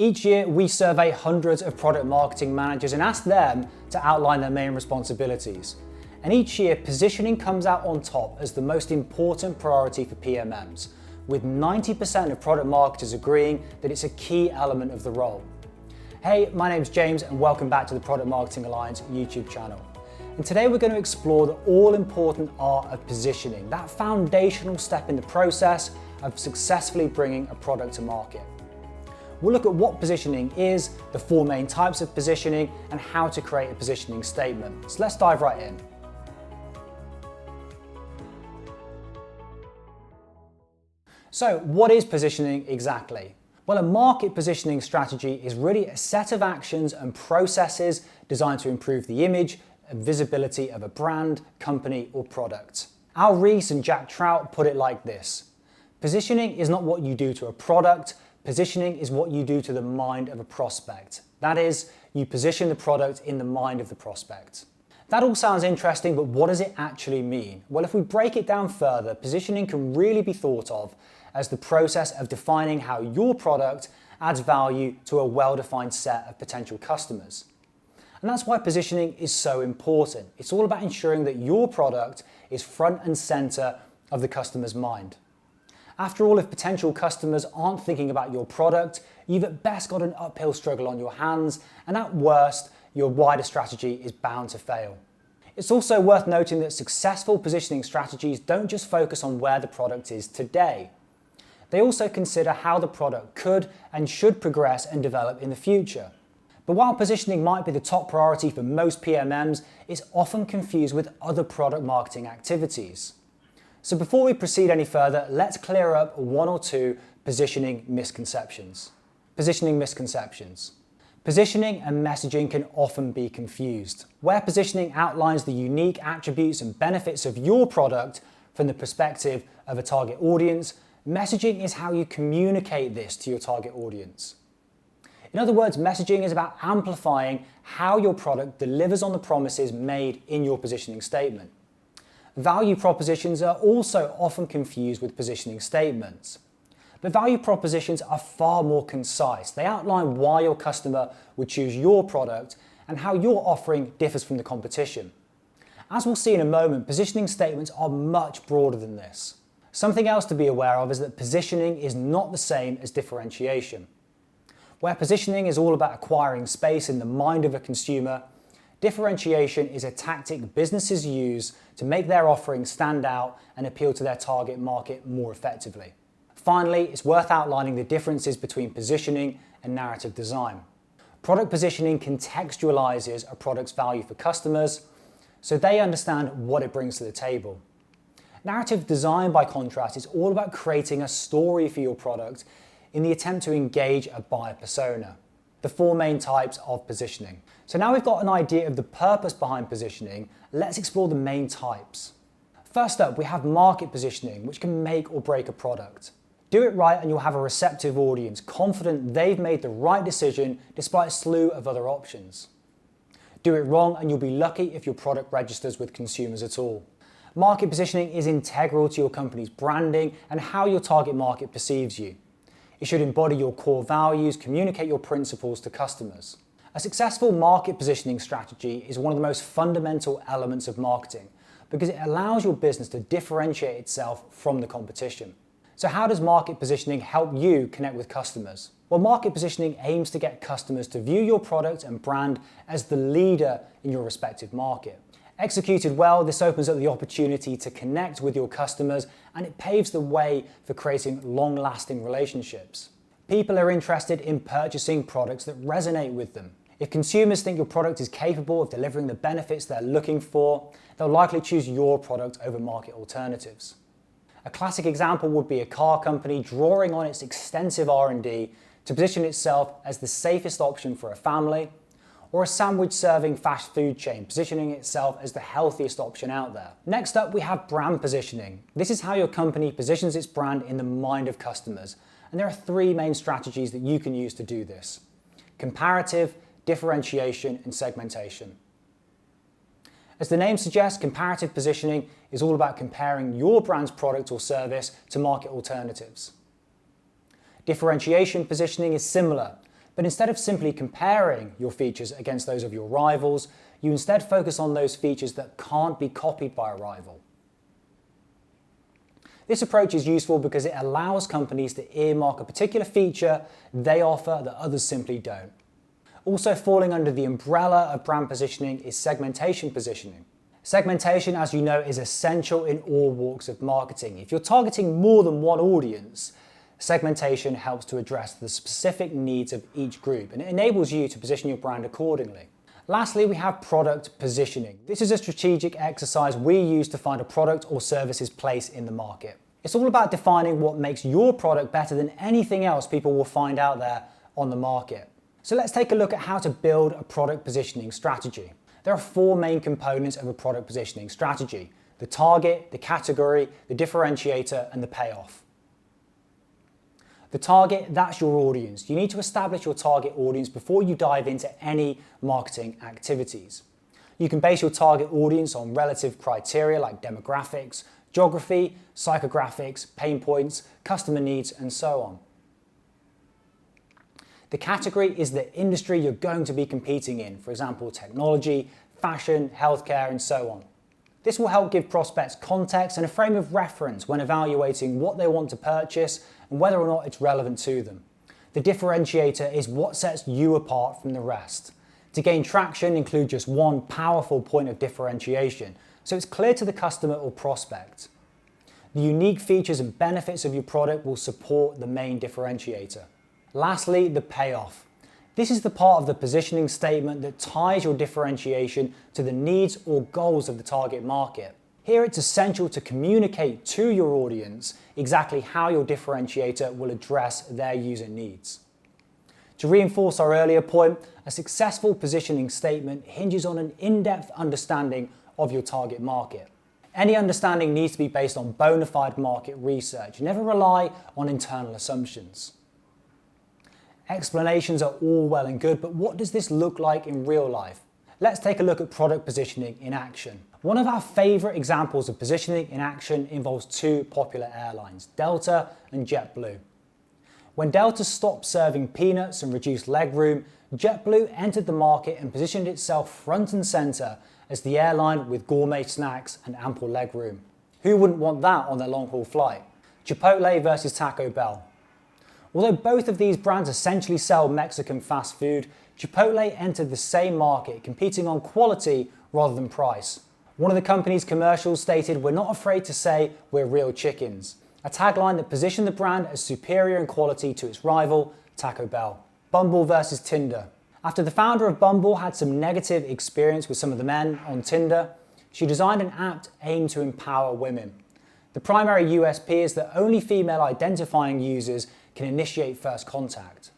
Each year, we survey hundreds of product marketing managers and ask them to outline their main responsibilities. And each year, positioning comes out on top as the most important priority for PMMs, with 90% of product marketers agreeing that it's a key element of the role. Hey, my name's James and welcome back to the Product Marketing Alliance YouTube channel. And today we're going to explore the all-important art of positioning, that foundational step in the process of successfully bringing a product to market. We'll look at what positioning is, the four main types of positioning, and how to create a positioning statement. So let's dive right in. So what is positioning exactly? Well, a market positioning strategy is really a set of actions and processes designed to improve the image and visibility of a brand, company, or product. Al Ries and Jack Trout put it like this: positioning is not what you do to a product, positioning is what you do to the mind of a prospect. That is, you position the product in the mind of the prospect. That all sounds interesting, but what does it actually mean? Well, if we break it down further, positioning can really be thought of as the process of defining how your product adds value to a well-defined set of potential customers. And that's why positioning is so important. It's all about ensuring that your product is front and center of the customer's mind. After all, if potential customers aren't thinking about your product, you've at best got an uphill struggle on your hands, and at worst, your wider strategy is bound to fail. It's also worth noting that successful positioning strategies don't just focus on where the product is today. They also consider how the product could and should progress and develop in the future. But while positioning might be the top priority for most PMMs, it's often confused with other product marketing activities. So before we proceed any further, let's clear up one or two positioning misconceptions. Positioning misconceptions. Positioning and messaging can often be confused. Where positioning outlines the unique attributes and benefits of your product from the perspective of a target audience, messaging is how you communicate this to your target audience. In other words, messaging is about amplifying how your product delivers on the promises made in your positioning statement. Value propositions are also often confused with positioning statements. But value propositions are far more concise. They outline why your customer would choose your product and how your offering differs from the competition. As we'll see in a moment, positioning statements are much broader than this. Something else to be aware of is that positioning is not the same as differentiation. Where positioning is all about acquiring space in the mind of a consumer, differentiation is a tactic businesses use to make their offering stand out and appeal to their target market more effectively. Finally, it's worth outlining the differences between positioning and narrative design. Product positioning contextualizes a product's value for customers so they understand what it brings to the table. Narrative design, by contrast, is all about creating a story for your product in the attempt to engage a buyer persona. The four main types of positioning. So now we've got an idea of the purpose behind positioning, let's explore the main types. First up, we have market positioning, which can make or break a product. Do it right and you'll have a receptive audience, confident they've made the right decision despite a slew of other options. Do it wrong and you'll be lucky if your product registers with consumers at all. Market positioning is integral to your company's branding and how your target market perceives you. It should embody your core values, communicate your principles to customers. A successful market positioning strategy is one of the most fundamental elements of marketing because it allows your business to differentiate itself from the competition. So how does market positioning help you connect with customers? Well, market positioning aims to get customers to view your product and brand as the leader in your respective market. Executed well, this opens up the opportunity to connect with your customers and it paves the way for creating long-lasting relationships. People are interested in purchasing products that resonate with them. If consumers think your product is capable of delivering the benefits they're looking for, they'll likely choose your product over market alternatives. A classic example would be a car company drawing on its extensive R&D to position itself as the safest option for a family, or a sandwich-serving fast food chain positioning itself as the healthiest option out there. Next up, we have brand positioning. This is how your company positions its brand in the mind of customers, and there are three main strategies that you can use to do this: comparative, differentiation, and segmentation. As the name suggests, comparative positioning is all about comparing your brand's product or service to market alternatives. Differentiation positioning is similar, But instead of simply comparing your features against those of your rivals, you instead focus on those features that can't be copied by a rival. This approach is useful because it allows companies to earmark a particular feature they offer that others simply don't. Also falling under the umbrella of brand positioning is segmentation positioning. Segmentation, as you know, is essential in all walks of marketing. If you're targeting more than one audience, segmentation helps to address the specific needs of each group, and it enables you to position your brand accordingly. Lastly, we have product positioning. This is a strategic exercise we use to find a product or service's place in the market. It's all about defining what makes your product better than anything else people will find out there on the market. So let's take a look at how to build a product positioning strategy. There are four main components of a product positioning strategy: the target, the category, the differentiator, and the payoff. The target, that's your audience. You need to establish your target audience before you dive into any marketing activities. You can base your target audience on relative criteria like demographics, geography, psychographics, pain points, customer needs, and so on. The category is the industry you're going to be competing in, for example, technology, fashion, healthcare, and so on. This will help give prospects context and a frame of reference when evaluating what they want to purchase and whether or not it's relevant to them. The differentiator is what sets you apart from the rest. To gain traction, include just one powerful point of differentiation, so it's clear to the customer or prospect. The unique features and benefits of your product will support the main differentiator. Lastly, the payoff. This is the part of the positioning statement that ties your differentiation to the needs or goals of the target market. Here it's essential to communicate to your audience exactly how your differentiator will address their user needs. To reinforce our earlier point, a successful positioning statement hinges on an in-depth understanding of your target market. Any understanding needs to be based on bona fide market research. Never rely on internal assumptions. Explanations are all well and good, but what does this look like in real life? Let's take a look at product positioning in action. One of our favorite examples of positioning in action involves two popular airlines, Delta and JetBlue. When Delta stopped serving peanuts and reduced legroom, JetBlue entered the market and positioned itself front and center as the airline with gourmet snacks and ample legroom. Who wouldn't want that on their long-haul flight? Chipotle versus Taco Bell. Although both of these brands essentially sell Mexican fast food, Chipotle entered the same market, competing on quality rather than price. One of the company's commercials stated, "We're not afraid to say we're real chickens," a tagline that positioned the brand as superior in quality to its rival, Taco Bell. Bumble versus Tinder. After the founder of Bumble had some negative experience with some of the men on Tinder, she designed an app aimed to empower women. The primary USP is that only female identifying users can initiate first contact.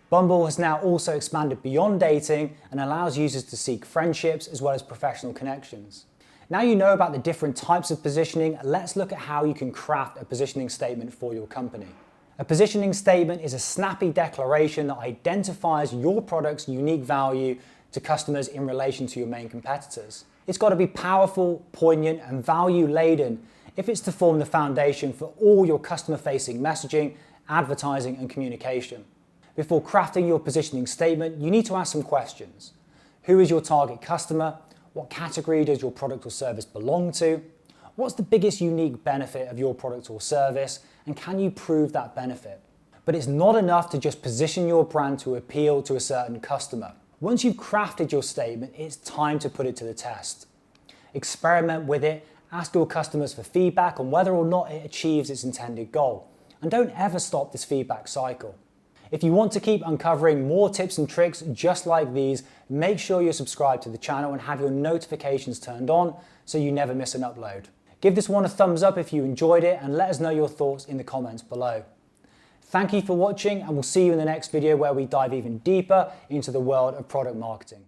Bumble has now also expanded beyond dating and allows users to seek friendships as well as professional connections. Now you know about the different types of positioning, let's look at how you can craft a positioning statement for your company. A positioning statement is a snappy declaration that identifies your product's unique value to customers in relation to your main competitors. It's got to be powerful, poignant, and value-laden if it's to form the foundation for all your customer-facing messaging, advertising, and communication. Before crafting your positioning statement, you need to ask some questions. Who is your target customer? What category does your product or service belong to? What's the biggest unique benefit of your product or service? And can you prove that benefit? But it's not enough to just position your brand to appeal to a certain customer. Once you've crafted your statement, it's time to put it to the test. Experiment with it, ask your customers for feedback on whether or not it achieves its intended goal. And don't ever stop this feedback cycle. If you want to keep uncovering more tips and tricks just like these, make sure you're subscribed to the channel and have your notifications turned on so you never miss an upload. Give this one a thumbs up if you enjoyed it and let us know your thoughts in the comments below. Thank you for watching, and we'll see you in the next video where we dive even deeper into the world of product marketing.